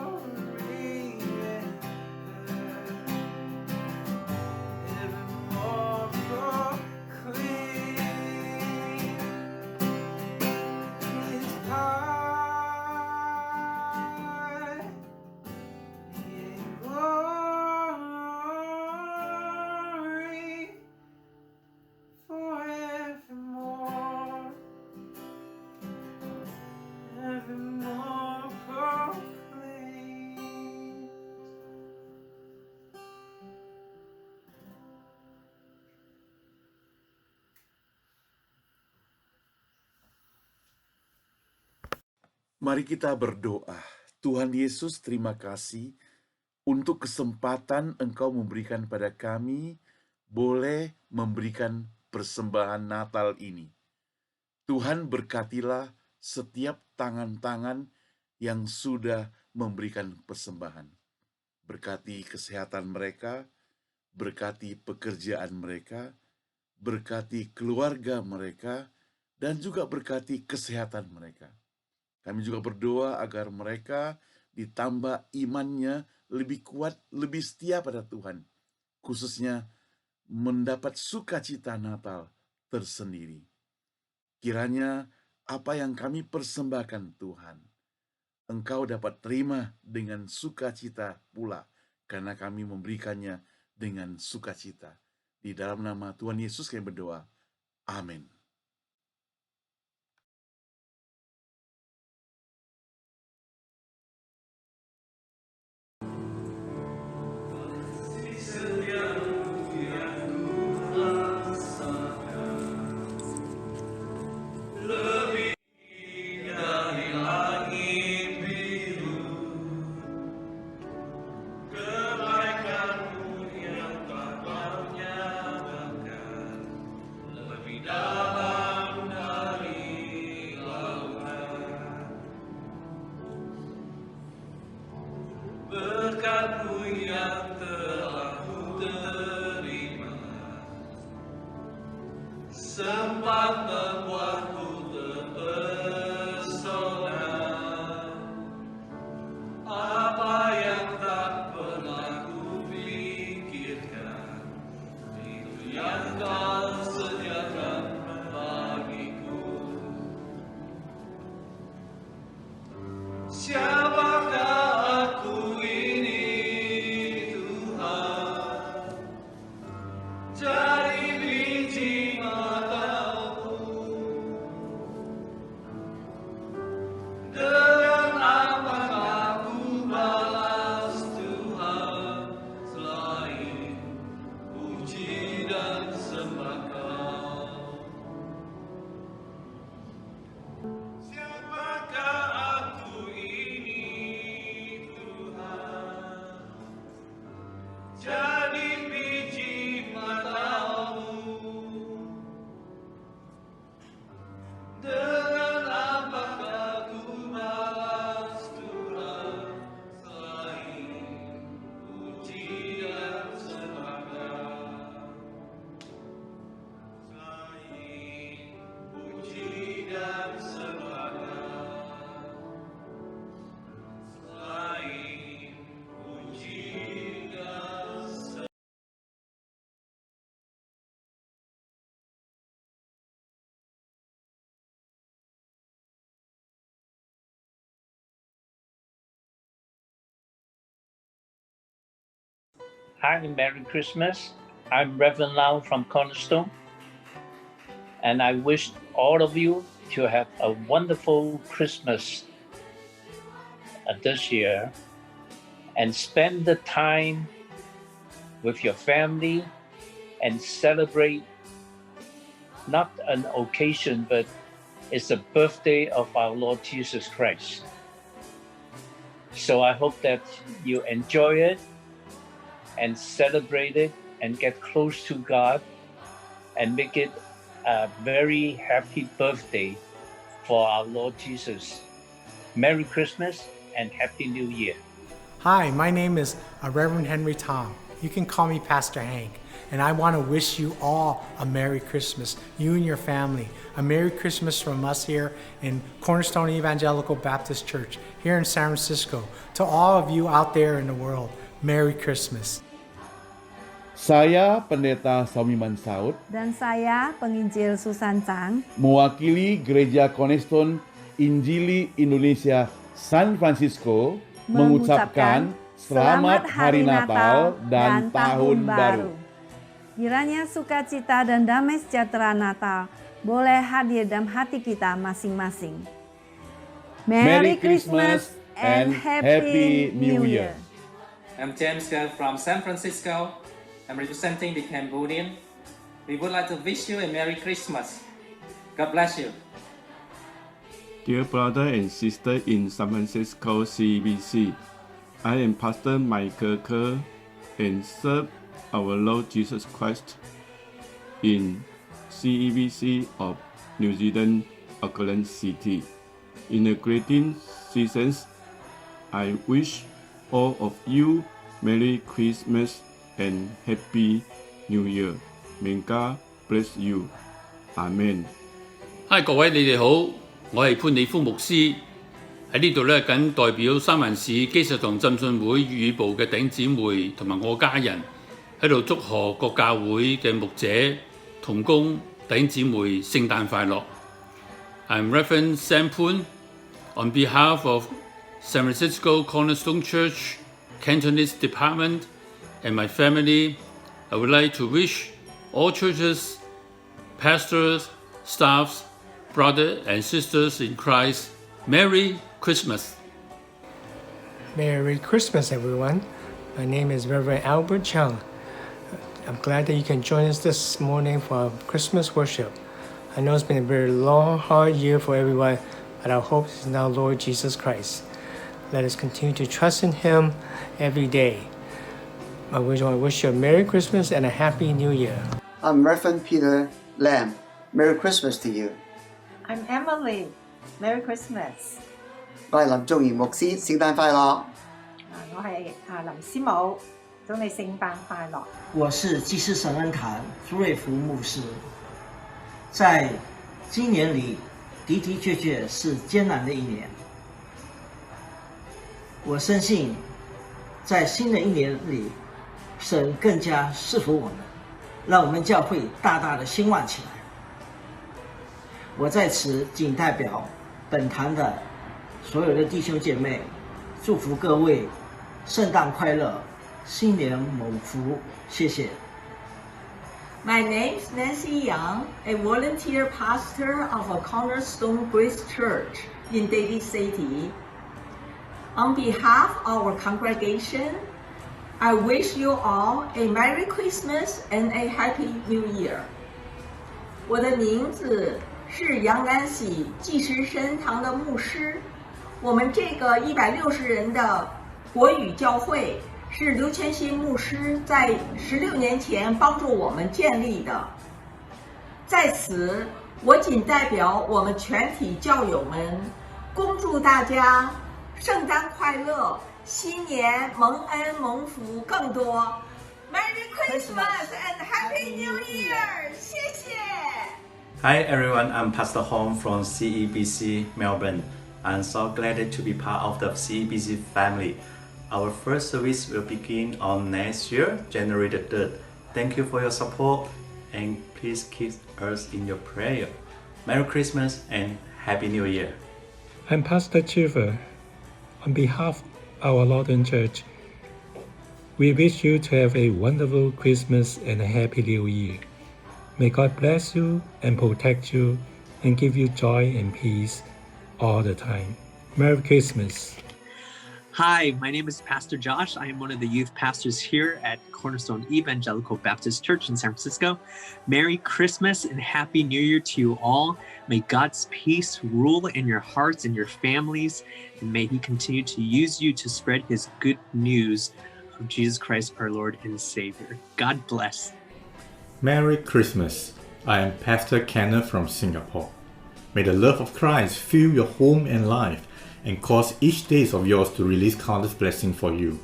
glory evermore proclaim. His power and glory forevermore, evermore proclaim. Mari kita berdoa. Tuhan Yesus, terima kasih untuk kesempatan Engkau memberikan pada kami boleh memberikan persembahan Natal ini. Tuhan, berkatilah setiap tangan-tangan yang sudah memberikan persembahan. Berkati kesehatan mereka, berkati pekerjaan mereka, berkati keluarga mereka, dan juga berkati kesehatan mereka. Kami juga berdoa agar mereka ditambah imannya lebih kuat, lebih setia pada Tuhan. Khususnya mendapat sukacita Natal tersendiri. Kiranya apa yang kami persembahkan Tuhan, Engkau dapat terima dengan sukacita pula, karena kami memberikannya dengan sukacita. Di dalam nama Tuhan Yesus kami berdoa. Amin. Berkat-Mu yang telah Ku terima, sempat membuatku terpesona. Apa yang tak pernah Ku pikirkan, itu yang Kau sediakan bagiku. Siapakah aku ini, Tuhan? Dari biji mata Hi, Merry Christmas. I'm Reverend Lau from Cornerstone. And I wish all of you to have a wonderful Christmas this year and spend the time with your family and celebrate not an occasion, but it's the birthday of our Lord Jesus Christ. So I hope that you enjoy it and celebrate it and get close to God and make it a very happy birthday for our Lord Jesus. Merry Christmas and Happy New Year. Hi, my name is Reverend Henry Tom. You can call me Pastor Hank. And I want to wish you all a Merry Christmas, you and your family. A Merry Christmas from us here in Cornerstone Evangelical Baptist Church here in San Francisco. To all of you out there in the world, Merry Christmas. Saya Pendeta Saumiman Saud, Dan saya penginjil Susan Chang, mewakili Gereja Cornerstone Injili Indonesia San Francisco, mengucapkan Selamat Hari Natal dan Tahun Baru. Kiranya sukacita dan damai sejahtera Natal boleh hadir dalam hati kita masing-masing. Merry Christmas and Happy New Year. I'm James Gunn from San Francisco. I'm representing the Cambodian. We would like to wish you a Merry Christmas. God bless you. Dear brother and sister in San Francisco CEBC, I am Pastor Michael Kerr and serve our Lord Jesus Christ in CEBC of New Zealand, Auckland City. In the greeting seasons, I wish all of you Merry Christmas and Happy New Year. May God bless you. Amen. Hi， 各位你哋好，我係潘理福牧師喺呢度咧，謹代表三藩市基石堂浸信會粵語部嘅弟兄姊妹同埋我家人喺度祝賀各教會嘅牧者、同工、弟兄姊妹聖誕快樂。I'm Reverend Sam Poon. On behalf of San Francisco Cornerstone Church, Cantonese Department, and my family, I would like to wish all churches, pastors, staffs, brothers and sisters in Christ, Merry Christmas. Merry Christmas, everyone. My name is Reverend Albert Chung. I'm glad that you can join us this morning for our Christmas worship. I know it's been a very long, hard year for everyone, but our hope is in our Lord Jesus Christ. Let us continue to trust in Him every day. I want to wish you a Merry Christmas and a Happy New Year. I'm Reverend Peter Lam. Merry Christmas to you. I'm Emily. Merry Christmas. 我係林仲賢牧師，聖誕快樂！我係林師母，祝你聖誕快樂。我是祭司神恩堂朱瑞福牧師。在今年里的的确确是艰难的一年，我深信在新的一年里，神更加赐福我们，让我们教会大大的兴旺起来。我在此仅代表本堂的所有的弟兄姐妹，祝福各位圣诞快乐，新年蒙福，谢谢。My name is Nancy Yang, a volunteer pastor of a Cornerstone Grace Church in Daly City. On behalf of our congregation, I wish you all a Merry Christmas and a Happy New Year. 我的名字是杨南喜祭司神堂的牧师。我们这个160人的国语教会是刘全新牧师在16年前帮助我们建立的。在此，我仅代表我们全体教友们，恭祝大家圣诞快乐，新年蒙恩蒙福更多。Merry Christmas and Happy New Year！ 谢谢。Hi everyone, I'm Pastor Hong from CEBC Melbourne. I'm so glad to be part of the CEBC family. Our first service will begin on next year, January the 3rd. Thank you for your support and please keep us in your prayer. Merry Christmas and Happy New Year. I'm Pastor Chiver. On behalf of our Lordon Church, We wish you to have a wonderful Christmas and a happy New Year. May God bless you and protect you and give you joy and peace all the time. Merry Christmas. Hi, my name is Pastor Josh. I am one of the youth pastors here at Cornerstone Evangelical Baptist Church in San Francisco. Merry Christmas and Happy New Year to you all. May God's peace rule in your hearts and your families, and may He continue to use you to spread His good news of Jesus Christ, our Lord and Savior. God bless. Merry Christmas. I am Pastor Kenneth from Singapore. May the love of Christ fill your home and life and cause each day of yours to release countless blessings for you.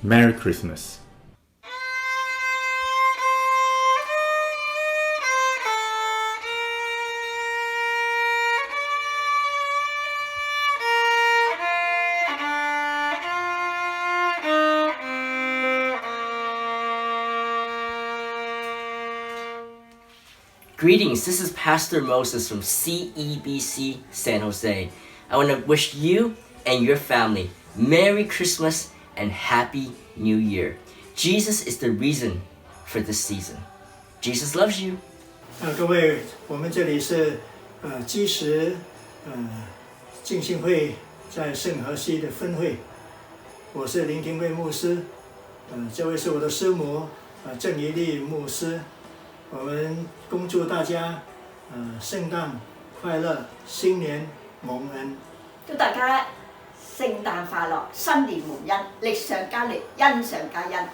Merry Christmas. Greetings, this is Pastor Moses from CEBC San Jose. I want to wish you and your family Merry Christmas and Happy New Year. Jesus is the reason for this season. Jesus loves you. 各位，我们这里是基石浸信会在圣荷西的分会，我是林廷贵牧师，这位是我的师母郑怡丽牧师。我们恭祝大家聖誕快樂，新年蒙恩。祝大家聖誕快樂，新年蒙恩，力上加力，恩上加恩。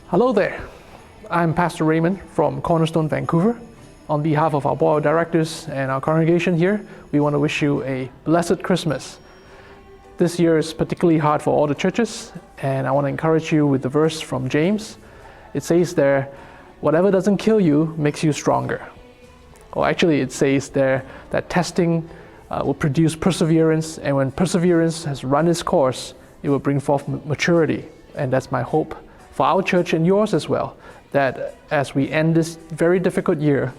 Hello there, I'm Pastor Raymond from Cornerstone Vancouver. On behalf of our board of directors and our congregation here, we want to wish you a blessed Christmas. This year is particularly hard for all the churches, and I want to encourage you with the verse from James. It says there, whatever doesn't kill you makes you stronger. Or actually it says there that testing will produce perseverance, and when perseverance has run its course, it will bring forth maturity. And that's my hope for our church and yours as well, that as we end this very difficult year,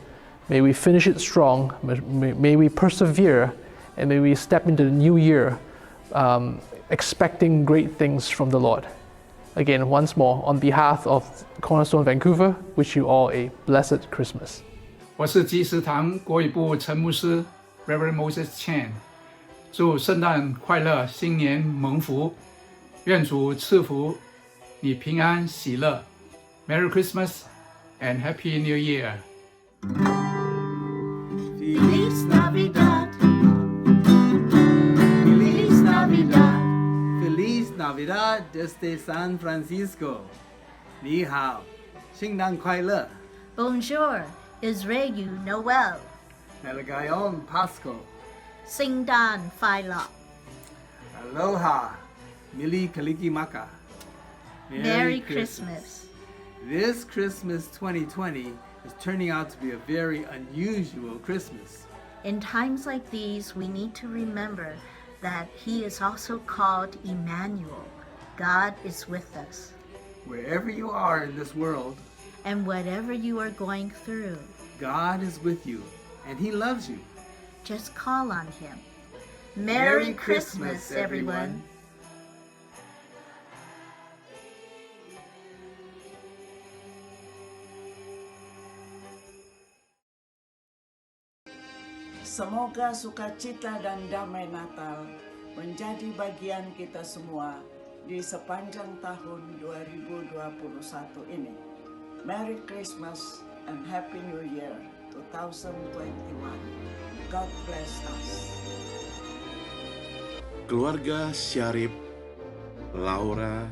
may we finish it strong, may we persevere, and may we step into the new year expecting great things from the Lord. Again, once more, on behalf of Cornerstone Vancouver, wish you all a blessed Christmas. 我是基石堂国语部陈牧师 Reverend Moses Chan， 祝圣诞快乐，新年蒙福，愿主赐福你平安喜乐。Merry Christmas and Happy New Year. Feliz Navidad. Feliz Navidad. Feliz Navidad desde San Francisco. 你好，圣诞快乐。Bonjour, Israel Noel. Nalagayon Pasko. 聖誕快樂。Aloha, Mili Kalikimaka. Merry Christmas. This Christmas 2020 is turning out to be a very unusual Christmas. In times like these, we need to remember that He is also called Emmanuel. God is with us. Wherever you are in this world, and whatever you are going through, God is with you and He loves you. Just call on Him. Merry Christmas, everyone. Semoga sukacita dan damai Natal menjadi bagian kita semua di sepanjang tahun 2021 ini. Merry Christmas and Happy New Year 2021. God bless us. Keluarga Syarif, Laura,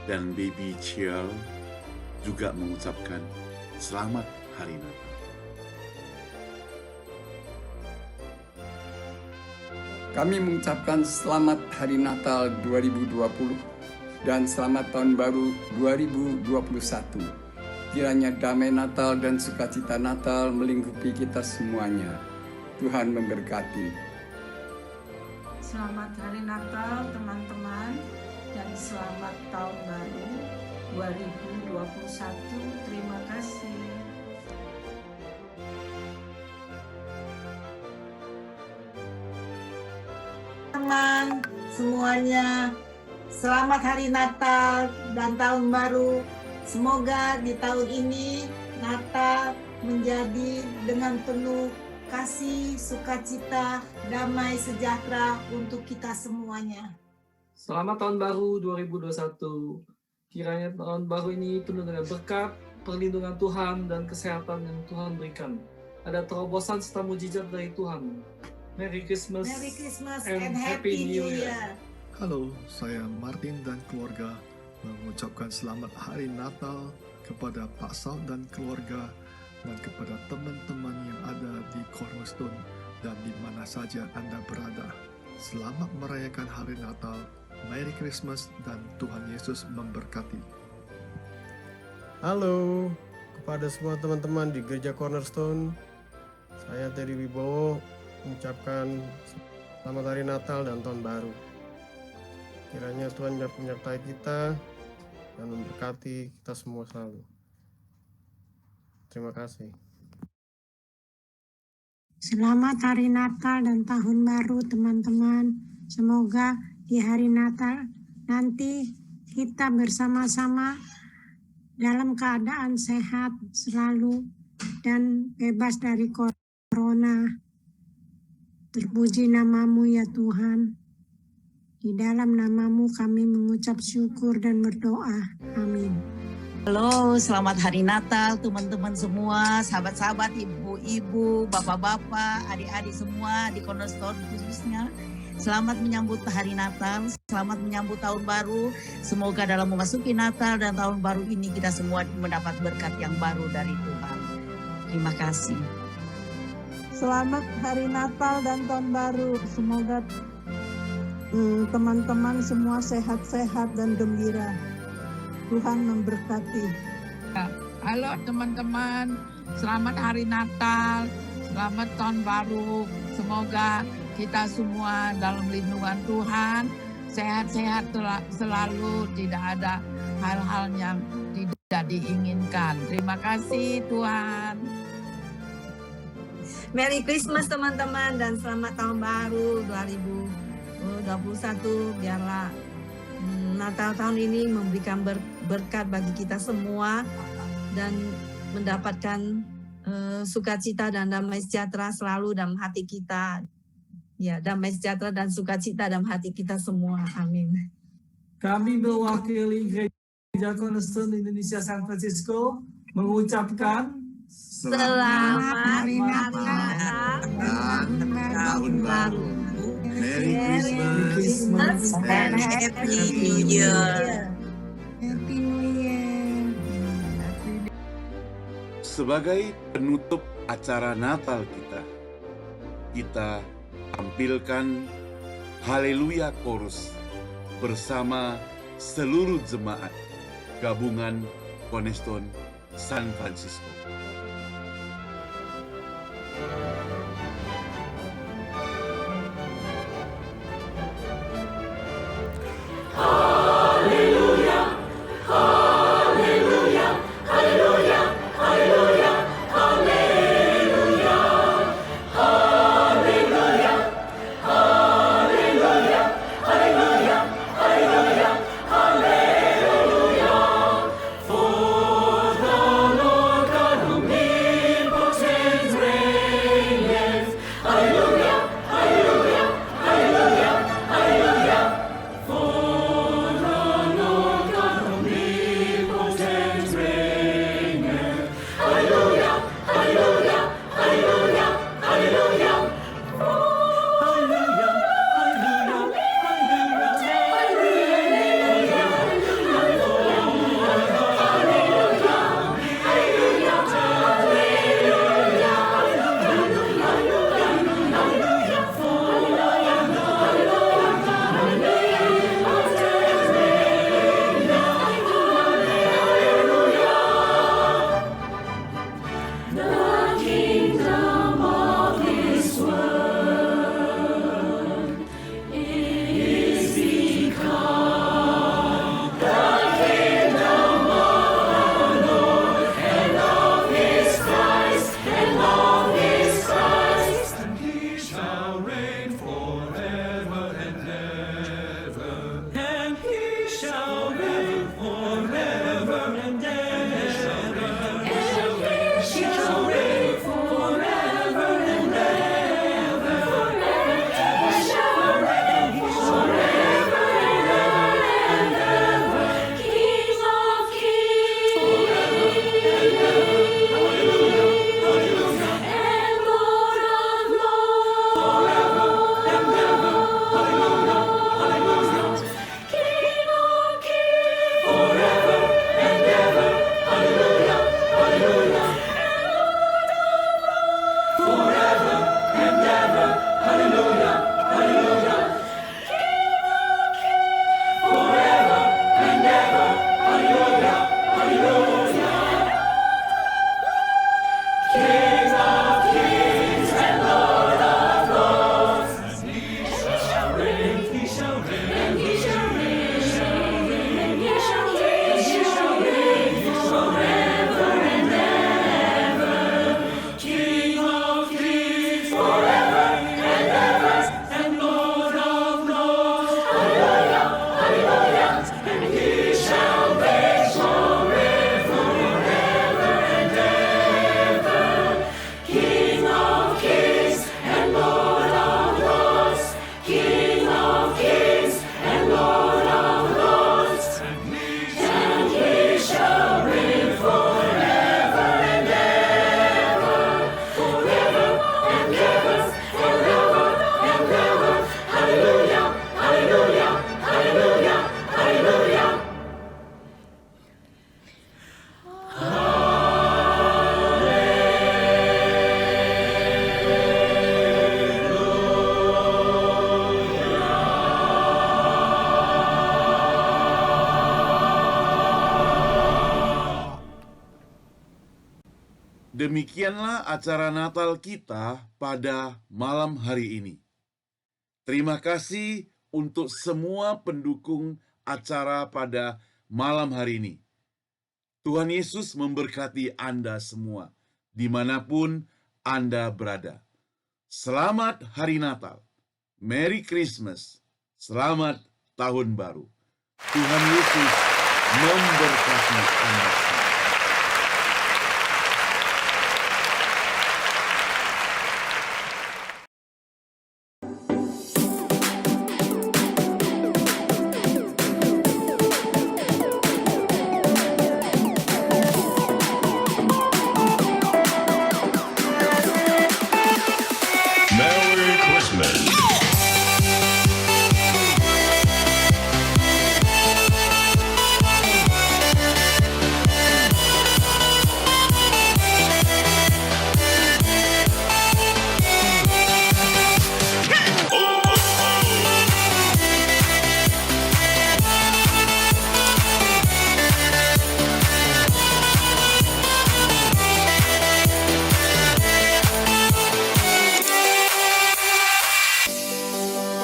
dan Baby Chiel juga mengucapkan Selamat Hari Natal. Kami mengucapkan Selamat Hari Natal 2020 dan Selamat Tahun Baru 2021. Kiranya damai Natal dan sukacita Natal melingkupi kita semuanya. Tuhan memberkati. Selamat Hari Natal teman-teman dan selamat Tahun Baru 2021. Terima kasih. Teman semuanya, Selamat Hari Natal dan Tahun Baru. Semoga di tahun ini Natal menjadi dengan penuh kasih, sukacita, damai, sejahtera untuk kita semuanya. Selamat Tahun Baru 2021. Kiranya tahun baru ini penuh dengan berkat, perlindungan Tuhan, dan kesehatan yang Tuhan berikan. Ada terobosan serta mujizat dari Tuhan. Merry Christmas, and Happy New Year. Halo, saya Martin dan keluarga mengucapkan selamat Hari Natal kepada Pak Sal dan keluarga dan kepada teman-teman yang ada di Cornerstone dan di mana saja Anda berada. Selamat merayakan Hari Natal. Merry Christmas dan Tuhan Yesus memberkati. Halo kepada semua teman-teman di Gereja Cornerstone. Saya Teddy Wibowo mengucapkan selamat Hari Natal dan Tahun Baru. Kiranya Tuhan menyertai kita dan memberkati kita semua selalu. Terima kasih. Selamat Hari Natal dan Tahun Baru teman-teman. Semoga di hari Natal nanti kita bersama-sama dalam keadaan sehat selalu dan bebas dari corona. Terpuji namamu ya Tuhan. Di dalam namamu kami mengucap syukur dan berdoa. Amin. Halo, selamat Hari Natal teman-teman semua, sahabat-sahabat, ibu-ibu, bapak-bapak, adik-adik semua di Cornerstone khususnya. Selamat menyambut Hari Natal, selamat menyambut Tahun Baru. Semoga dalam memasuki Natal dan Tahun Baru ini kita semua mendapat berkat yang baru dari Tuhan. Terima kasih. Selamat Hari Natal dan Tahun Baru. Semoga teman-teman semua sehat-sehat dan gembira. Tuhan memberkati. Halo teman-teman, selamat Hari Natal, selamat Tahun Baru. Semoga kita semua dalam lindungan Tuhan, sehat-sehat selalu, tidak ada hal-hal yang tidak diinginkan. Terima kasih Tuhan. Merry Christmas teman-teman dan selamat Tahun Baru 2021. Biarlah Natal tahun ini memberikan berkat bagi kita semua dan mendapatkan sukacita dan damai sejahtera selalu dalam hati kita. Ya, damai sejahtera dan sukacita dalam hati kita semua. Amin. Kami mewakili Gereja Cornerstone Indonesia San Francisco mengucapkan Selamat Hari Natal dan Tahun Baru. Merry Christmas and Happy New Year. Happy New Year. Sebagai penutup acara Natal kita tampilkan Haleluya Chorus bersama seluruh jemaat gabungan Cornerstone San Francisco. For the Lord God Demikianlah acara Natal kita pada malam hari ini. Terima kasih untuk semua pendukung acara pada malam hari ini. Tuhan Yesus memberkati Anda semua, dimanapun Anda berada. Selamat Hari Natal, Merry Christmas, Selamat Tahun Baru. Tuhan Yesus memberkati Anda semua.